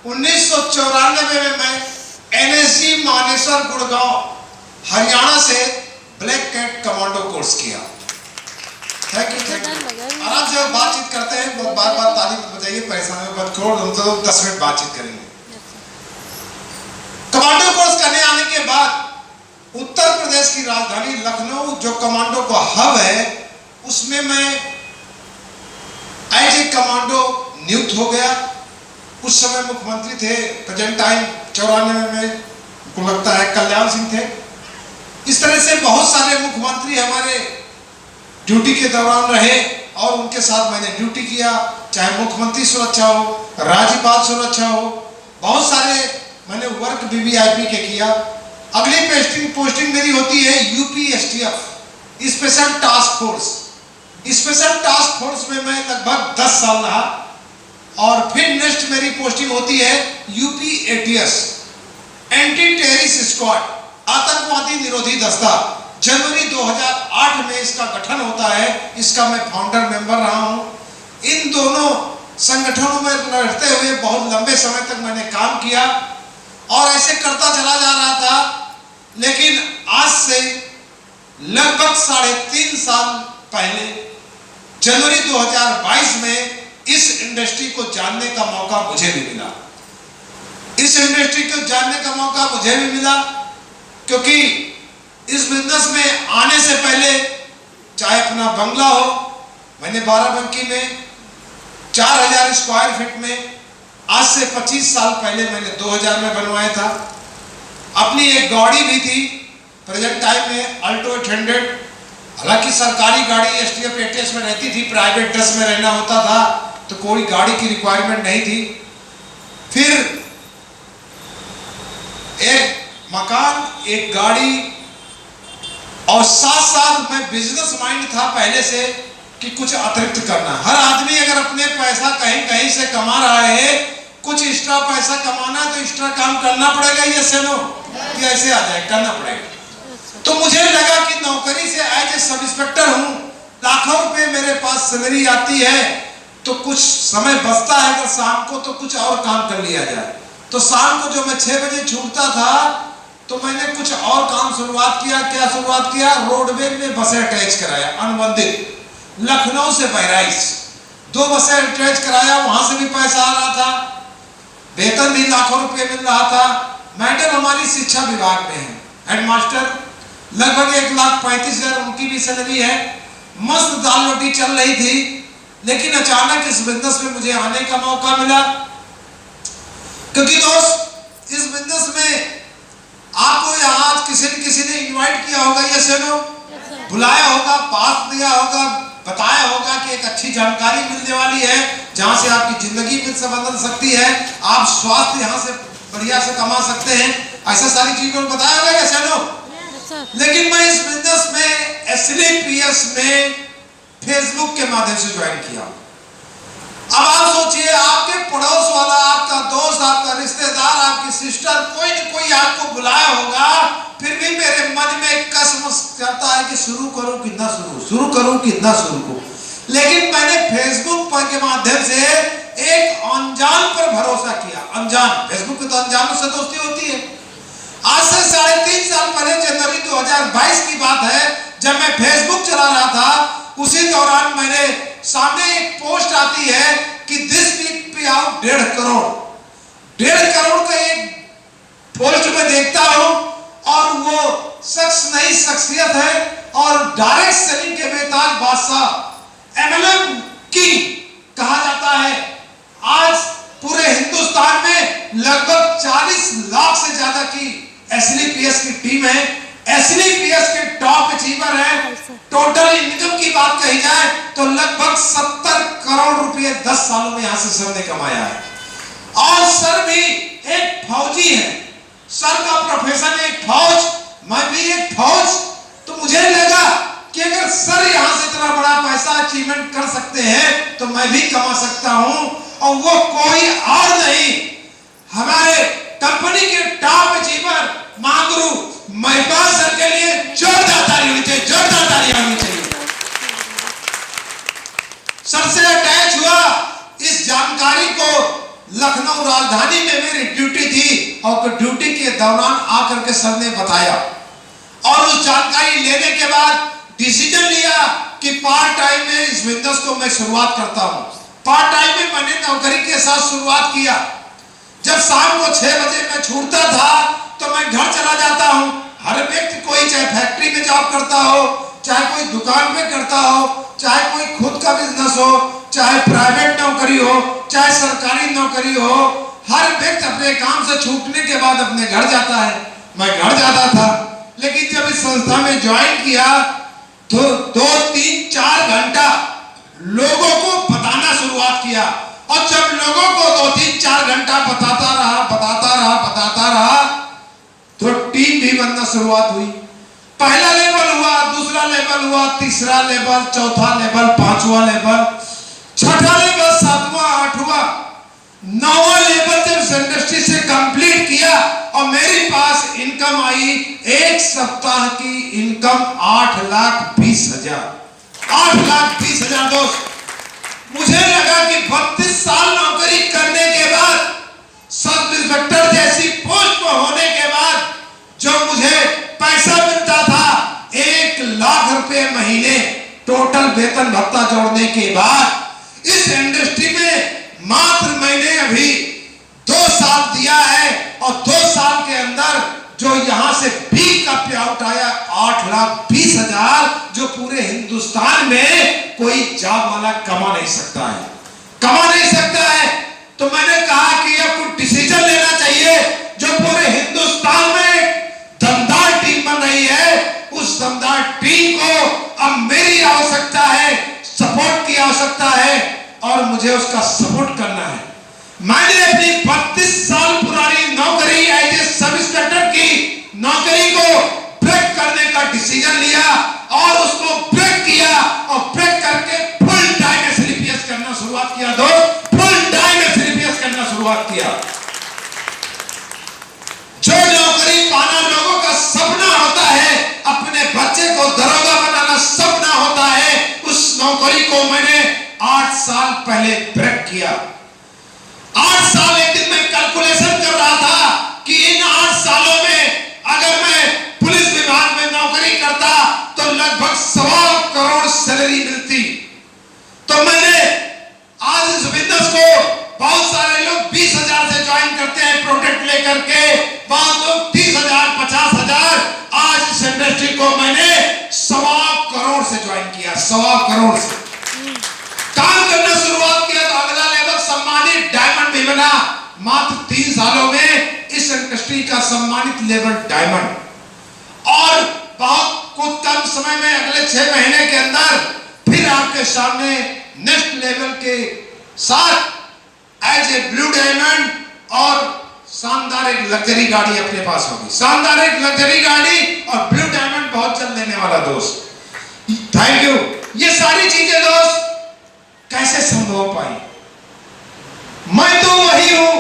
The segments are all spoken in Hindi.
1994 में मैं NSG मानेसर गुड़गांव हरियाणा से ब्लैक कैट कमांडो कोर्स किया। Thank you. आराम से बातचीत करते हैं, बहुत बार बार ताली मत बजाइए, परेशान मत करो, हम तो 10 मिनट बातचीत करेंगे। कमांडो कोर्स करने आने के बाद उत्तर प्रदेश की राजधानी लखनऊ जो कमांडो का हब है, उसमें मैं एज ए कमांडो नियुक्त हो गया। उस समय मुख्यमंत्री थे प्रेजेंट टाइम 94 में, को लगता है कल्याण सिंह थे। इस तरह से बहुत सारे मुख्यमंत्री हमारे ड्यूटी के दौरान रहे और उनके साथ मैंने ड्यूटी किया, चाहे मुख्यमंत्री सुरक्षा हो, राज्यपाल सुरक्षा हो, बहुत सारे मैंने वर्क VVIP के किया। अगली पोस्टिंग मेरी होती है UPSTF, special task force. Special task force में मैं लगभग 10 साल रहा और फिर नेक्स्ट मेरी पोस्टिंग होती है UPATS, एंटी टेररिस्ट स्क्वाड, आतंकवादी निरोधी दस्ता। जनवरी 2008 में इसका गठन होता है, इसका मैं फाउंडर मेंबर रहा हूं। इन दोनों संगठनों में लड़ते हुए बहुत लंबे समय तक मैंने काम किया और ऐसे करता चला जा रहा था। लेकिन आज से लगभग 3.5 साल पहले जनवरी 2022 में इस इंडस्ट्री को जानने का मौका मुझे भी मिला। इस इंडस्ट्री को जानने का मौका मुझे भी मिला क्योंकि इस बिजनेस में आने से पहले चाहे अपना बंगला हो, मैंने बाराबंकी में 4000 स्क्वायर फीट में आज से 25 साल पहले मैंने 2000 में बनवाया था। अपनी एक गाड़ी भी थी प्रेजेंट टाइम में अल्टो 800, हालांकि सरकारी गाड़ी STF ATS में रहती थी, प्राइवेट ड्रेस में रहना होता था तो कोई गाड़ी की रिक्वायरमेंट नहीं थी। फिर एक मकान, एक गाड़ी और 7 साल में बिजनेस माइंड था पहले से कि कुछ अतिरिक्त करना। हर आदमी अगर अपने पैसा कहीं कहीं से कमा रहा है, कुछ एक्स्ट्रा पैसा कमाना है तो एक्स्ट्रा काम करना पड़ेगा। ये से नो कि ऐसे आ जाए, करना पड़ेगा। तो मुझे लगा कि नौकरी से एज ए सब इंस्पेक्टर हूं, लाखों रुपए मेरे पास सैलरी आती है, तो कुछ समय बचता है अगर शाम को तो कुछ और काम कर लिया जाए। तो शाम को जो मैं 6 बजे छूटता था तो मैंने कुछ और काम शुरुआत किया। क्या शुरुआत किया? रोडवेज में बसें अटैच कराया, अनुबंधित, लखनऊ से बहराइच 2 बसें अटैच कराया। वहां से भी पैसा आ रहा था, वेतन भी लाखों रुपए मिल रहा था। मैडम हमारी शिक्षा विभाग में है, हेडमास्टर, लगभग 1,35,000 उनकी भी सैलरी है। मस्त दाल रोटी चल रही थी। लेकिन अचानक इस बिजनेस में मुझे आने का मौका मिला क्योंकि दोस्त इस बिजनेस में आपको यहाँ किसी ने इनवाइट किया होगा, ये सुनो, बुलाया होगा, पास दिया होगा, बताया होगा कि एक अच्छी जानकारी मिलने वाली है जहां से आपकी जिंदगी में से बदल सकती है, आप स्वास्थ्य यहाँ से बढ़िया से कमा सकते हैं, ऐसा सारी चीजों को बताया होगा, ये सुनो। लेकिन मैं इस बिजनेस में SLPS में फेसबुक के माध्यम से ज्वाइन किया। अब आप सोचिए, आपके पड़ोस वाला, आपका दोस्त, आपका रिश्तेदार, आपकी सिस्टर, कोई न कोई आपको बुलाया होगा, फिर भी मेरे मन में कसम करता है कि शुरू करूं कितना शुरू करूं कितना शुरू करूं। लेकिन मैंने फेसबुक पर के माध्यम से एक अनजान पर भरोसा किया। अनजान, फेसबुक पे तो अनजानों से दोस्ती होती है। आज से 3.5 साल पहले जनवरी 2022 की बात है, जब मैं फेसबुक चला रहा था, उसी दौरान मैंने सामने एक पोस्ट आती है कि दिस वीक पे आओ 1.5 करोड़ का एक पोस्ट में देखता हूं और वो शख्स नई शख्सियत है और डायरेक्ट सेलिंग के बेताज बादशाह MLM की कहा जाता है। आज पूरे हिंदुस्तान में लगभग 40 लाख से ज्यादा की SLPS की टीम है। SLPS के टॉप अचीवर है। टोटल इनकम की बात कही जाए तो लगभग 70 करोड़ रुपए 10 सालों में यहां से सर ने कमाया है। और सर भी एक फौजी है, सर का प्रोफेशन एक फौज, मैं भी एक फौज। तो मुझे लगा कि अगर सर यहां से इतना बड़ा पैसा अचीवमेंट कर सकते हैं तो मैं भी कमा सकता हूं। और वो कोई और नहीं, हमारे कंपनी के top achiever Mahaguru Mahipal sir के लिए जोरदार ताली होनी चाहिए, जोरदार ताली होनी चाहिए। सर से अटैच हुआ, इस जानकारी को राजधानी में मेरी ड्यूटी थी और ड्यूटी के दौरान आकर के सर ने बताया और उस जानकारी लेने के बाद डिसीजन लिया कि पार्ट टाइम में इस बिजनेस को मैं शुरुआत करता हूं। पार्ट टाइम में मैंने नौकरी के साथ शुरुआत किया। जब शाम को 6 बजे मैं छूटता था तो मैं घर चला जाता हूं। हर व्यक्ति कोई चाहे फैक्ट्री में जॉब करता हो, चाहे कोई दुकान में करता हो, चाहे कोई खुद का बिजनेस हो, चाहे प्राइवेट नौकरी हो, चाहे सरकारी नौकरी हो, हर व्यक्ति अपने काम से छूटने के बाद अपने घर जाता है। मैं घर जाता था, लेकिन जब इस संस्था में ज्वाइन किया तो 2, 3, 4 घंटा लोगों को बताना शुरुआत किया और जब लोगों को 2, 3, 4 घंटा बताता रहा तो टीम भी बनना शुरुआत हुई। पहला लेवल हुआ, दूसरा लेवल हुआ, तीसरा लेवल, चौथा लेवल, 5वां लेवल, 6ठा लेवल, 7वां, 8वां, 9वां लेवल जब इस इंडस्ट्री से कंप्लीट किया और मेरे पास इनकम आई, एक सप्ताह की इनकम 8,20,000। 8,20,000 दोस्त। मुझे लगा कि 32 साल नौकरी करने के बाद, सब इंस्पेक्टर जैसी पोस्ट पर होने के बाद जो मुझे पैसा मिलता था 1 लाख रुपए महीने टोटल वेतन भत्ता जोड़ने के बाद, इस इंडस्ट्री में मात्र मैंने अभी 2 साल दिया है और 2 साल के अंदर जो यहां से बी का पे आउट आया 8,20,000, जो पूरे हिंदुस्तान में कोई जॉब वाला कमा नहीं सकता है। तो मैंने कहा कि अब कुछ डिसीजन लेना चाहिए। जो पूरे हिंदुस्तान में दमदार टीम बन रही है, उस दमदार टीम को अब मेरी आवश्यकता है, सपोर्ट की आवश्यकता है और मुझे उसका सपोर्ट करना है। मैंने अपनी 32 साल पुरानी नौकरी एज ए सब इंस्पेक्टर की नौकरी को ब्रेक करने का डिसीजन लिया और उसको ब्रेक किया और ब्रेक करके फुल टाइम एसएलपीएस करना शुरुआत किया। दोस्त, फुल टाइम एसएलपीएस करना शुरुआत किया। जो नौकरी पाना लोगों का सपना होता है, अपने बच्चे को दरोगा बनाना सपना होता है, उस नौकरी को मैंने 8 साल पहले ब्रेक किया। 8 साल, एक दिन मैं कैलकुलेशन कर रहा था कि इन 8 सालों में अगर मैं पुलिस विभाग में नौकरी करता तो लगभग 1.25 करोड़ सैलरी मिलती। तो मैंने आज इस बिजनेस को, बहुत सारे लोग 20,000 से ज्वाइन करते हैं प्रोडक्ट लेकर के, बहुत लोग 30,000, 50,000। आज इस इंडस्ट्री को मैंने 1.25 करोड़ से ज्वाइन किया। 1.25 करोड़ से काम करना शुरुआत किया तो अगला लेवल सम्मानित डायमंड भी बना। मात्र 3 सालों में इस इंडस्ट्री का सम्मानित लेवल डायमंड, और बहुत कुछ कम समय में अगले 6 महीने के अंदर फिर आपके सामने नेक्स्ट लेवल के साथ एज ए ब्लू डायमंड और शानदार एक लग्जरी गाड़ी अपने पास होगी। शानदार एक लग्जरी गाड़ी और ब्लू डायमंड बहुत जल्द लेने वाला दोस्त। Thank you. ये सारी चीजें दोस्त कैसे संभव पाई? मैं तो वही हूं।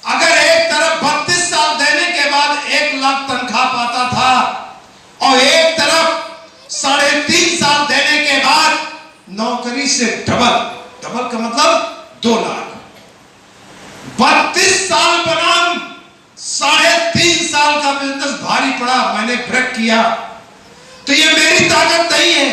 अगर एक तरफ 32 साल देने के बाद 1 लाख तनख्वाह पाता था और एक तरफ 3.5 साल देने के बाद नौकरी से डबल का मतलब 2 लाख। 32 साल बनाम 3.5 साल का बिजनेस भारी पड़ा, मैंने ब्रेक किया। तो ये मेरी ताकत नहीं है,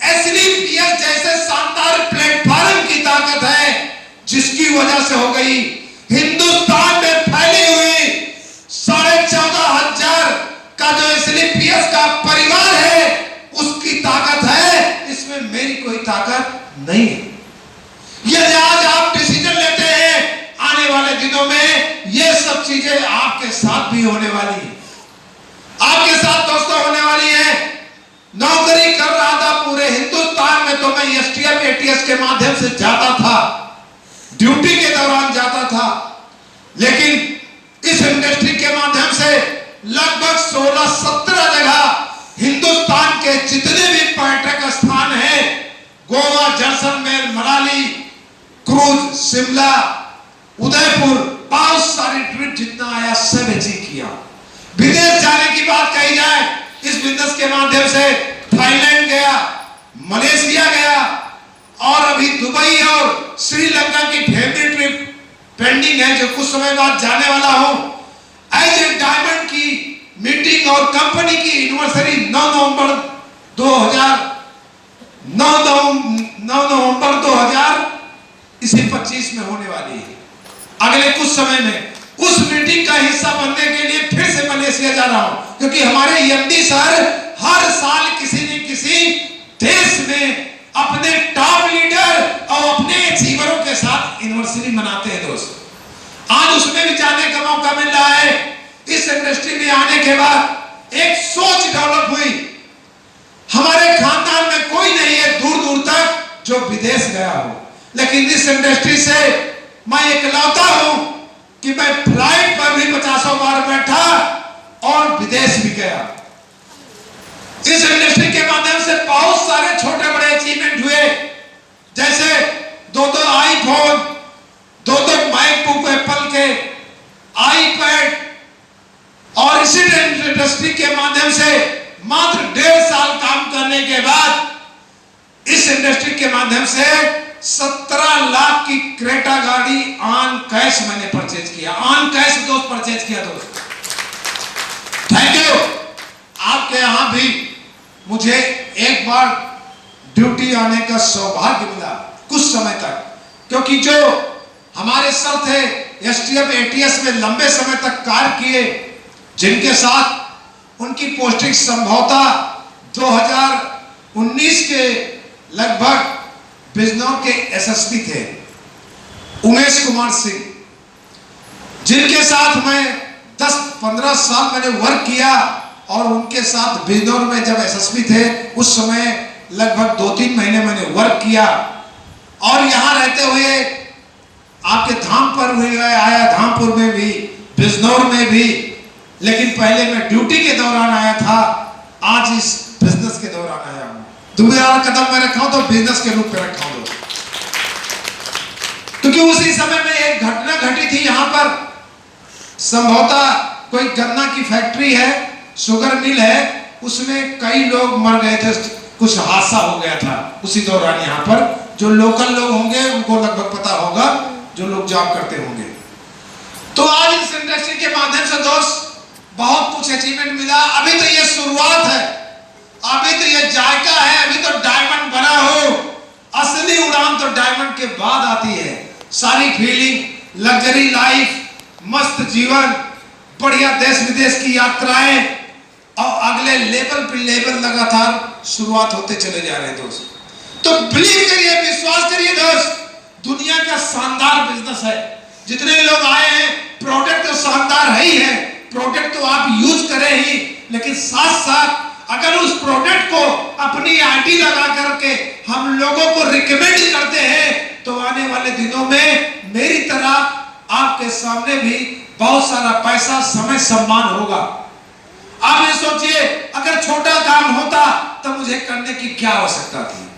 एसएलपीएस जैसे शानदार प्लेटफॉर्म की ताकत है, जिसकी वजह से हो गई हिंदुस्तान में फैली हुई 14,500 का जो एसएलपीएस का परिवार है, उसकी ताकत है। इसमें मेरी कोई ताकत नहीं है। यदि आज आप डिसीजन लेते हैं, आने वाले दिनों में ये सब चीजें आपके साथ भी होने वाली है। आपके साथ दोस्तों होने वाली है। नौकरी कर रहा था पूरे हिंदुस्तान में, तो मैं एसटीएफ एटीएस के माध्यम से जाता था, ड्यूटी के दौरान जाता था, लेकिन इस इंडस्ट्री के माध्यम से लगभग 16-17 जगह हिंदुस्तान के जितने भी पर्यटक स्थान हैं, गोवा, जैसलमेर, मनाली, क्रूज, शिमला, उदयपुर, बहुत सारी ट्रिप जितना आया सब अचीव किया। विदेश जाने की बात कही जाए, इस बिजनेस के माध्यम से थाईलैंड गया, मलेशिया गया और अभी दुबई और श्रीलंका की फैमिली ट्रिप पेंडिंग है, जो कुछ समय बाद जाने वाला हूं। एज ए डायमंड की मीटिंग और कंपनी की एनिवर्सरी 9 नवंबर 2025 में होने वाली है। अगले कुछ समय में उस मीटिंग का हिस्सा बनने के लिए फिर से मलेशिया जा रहा हूं, क्योंकि हमारे एमडी सर हर साल किसी न किसी देश में अपने टॉप लीडर और अपने अचीवरों के साथ एनिवर्सरी मनाते हैं दोस्त। आज उसमें भी जाने का मौका मिल रहा है। इस इंडस्ट्री में आने के बाद एक सोच डेवलप हुई। हमारे खानदान में कोई नहीं है दूर दूर तक जो विदेश गया हो, लेकिन इस इंडस्ट्री से मैं इकलौता हूं कि मैं फ्लाइट पर भी 50 बार बैठा और विदेश भी गया। इस इंडस्ट्री के माध्यम से बहुत सारे छोटे बड़े अचीवमेंट हुए, जैसे 2 आईफोन, 2 मैकबुक एप्पल के, आईपैड, और इसी इंडस्ट्री के माध्यम से मात्र 1.5 साल काम करने के बाद इस इंडस्ट्री के माध्यम से 17 लाख की क्रेटा गाड़ी ऑन कैश मैंने परचेज किया। ऑन कैश दोस्त परचेज किया दोस्त। Thank you. आपके यहां भी मुझे एक बार ड्यूटी आने का सौभाग्य मिला कुछ समय तक, क्योंकि जो हमारे सर थे एसटीएफ एटीएस में लंबे समय तक कार्य किए, जिनके साथ उनकी पोस्टिंग संभवतः 2019 के लगभग बिजनौर के एसएसपी थे उमेश कुमार सिंह, जिनके साथ मैं 10-15 साल मैंने वर्क किया, और उनके साथ बिजनौर में जब एसएसपी थे उस समय लगभग 2-3 महीने मैंने वर्क किया। और यहाँ रहते हुए आपके धाम पर हुए आया, धामपुर में भी, बिजनौर में भी, लेकिन पहले मैं ड्यूटी के दौरान आया था, आज इस बिजनेस के दौरान आया हूं। दोबारा कदम मैं रखा हूं तो बिजनेस के रूप में रखा हूं, क्योंकि उसी समय में एक घटना घटी थी। यहां पर संभवतः कोई गन्ना की फैक्ट्री है, शुगर मिल है, उसमें कई लोग मर गए थे, कुछ हादसा हो गया था उसी दौरान। यहाँ पर जो लोकल लोग होंगे उनको लगभग पता होगा, जो लोग जॉब करते होंगे। तो आज इस इंडस्ट्री के माध्यम से दोस्त बहुत कुछ अचीवमेंट मिला। अभी तो ये शुरुआत है, अभी तो ये जायका है, अभी तो डायमंड बना हो। असली उड़ान तो डायमंड के बाद आती है। सारी फीलिंग, लग्जरी लाइफ, मस्त जीवन, बढ़िया देश विदेश की यात्राएं, और अगले लेवल पे लेवल लगातार शुरुआत होते चले जा रहे हैं दोस्त। तो बिलीव करिए, विश्वास करिए दोस्त, दुनिया का शानदार बिजनेस है। जितने लोग आए हैं, प्रोडक्ट तो शानदार है ही है, प्रोडक्ट तो आप यूज करें ही, लेकिन साथ साथ अगर उस प्रोडक्ट को अपनी आईडी लगा करके हम लोगों को रिकमेंड करते हैं, तो आने वाले दिनों में मेरी तरह आपके सामने भी बहुत सारा पैसा, समय, सम्मान होगा। आप ये सोचिए, अगर छोटा काम होता तो मुझे करने की क्या आवश्यकता थी।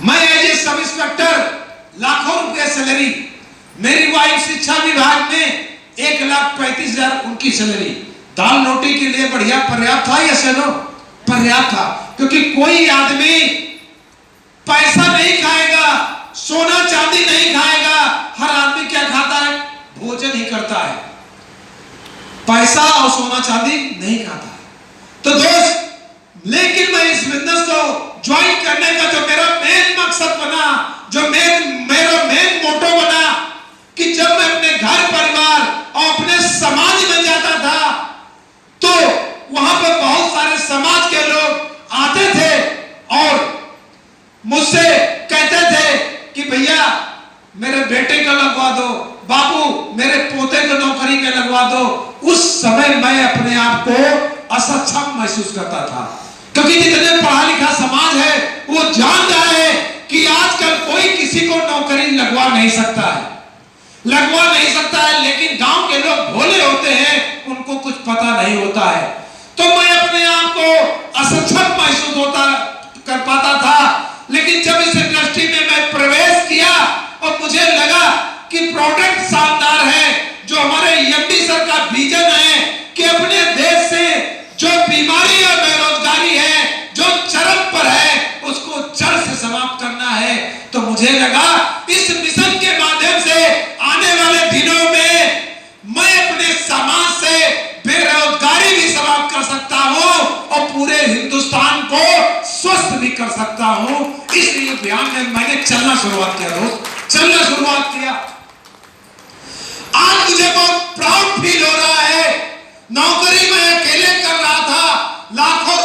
मैं एज ए सब इंस्पेक्टर लाखों रुपए सैलरी, मेरी वाइफ शिक्षा विभाग में 1,35,000 उनकी सैलरी, दाल रोटी के लिए बढ़िया पर्याप्त था या सेनो पर्याप्त था, क्योंकि कोई आदमी पैसा नहीं खाएगा, सोना चांदी नहीं खाएगा। हर आदमी क्या खाता है? भोजन ही करता है, पैसा और सोना चांदी नहीं खाता है। तो दोस्त, लेकिन मैं इस बिजनेस को ज्वाइन करने का जो मेरा मेन मकसद बना, जो मेरा मेन मोटो बना, कि जब मैं अपने घर परिवार और अपने समाज में जाता था, तो वहां पर बहुत सारे समाज के लोग आते थे और मुझसे कहते थे कि भैया मेरे बेटे को लगवा दो, बाबू मेरे पोते को नौकरी में लगवा दो। उस समय मैं अपने आप को असक्षम महसूस करता था, क्योंकि जितने पढ़ा लिखा समाज है वो जान रहा है कि आजकल कोई किसी को नौकरी लगवा नहीं सकता है, लेकिन गांव के लोग भोले होते हैं, उनको कुछ पता नहीं होता है। तो मैं अपने आप को असक्षम महसूस कर पाता था, लेकिन जब इस इंडस्ट्री में मैं प्रवेश किया और मुझे लगा कि प्रोडक्ट शानदार है, जो हमारे एमडी सर का विजन है कि अपने देश से जो बीमारी और बेरोजगारी है, जो चरम पर है, उसको जड़ से समाप्त करना है, तो मुझे लगा इस मिशन के माध्यम से आने वाले दिनों पूरे हिंदुस्तान को स्वस्थ भी कर सकता हूं। इसलिए अभियान में मैंने चलना शुरुआत किया दोस्त, चलना शुरुआत किया। आज मुझे बहुत प्राउड फील हो रहा है। नौकरी मैं अकेले कर रहा था, लाखों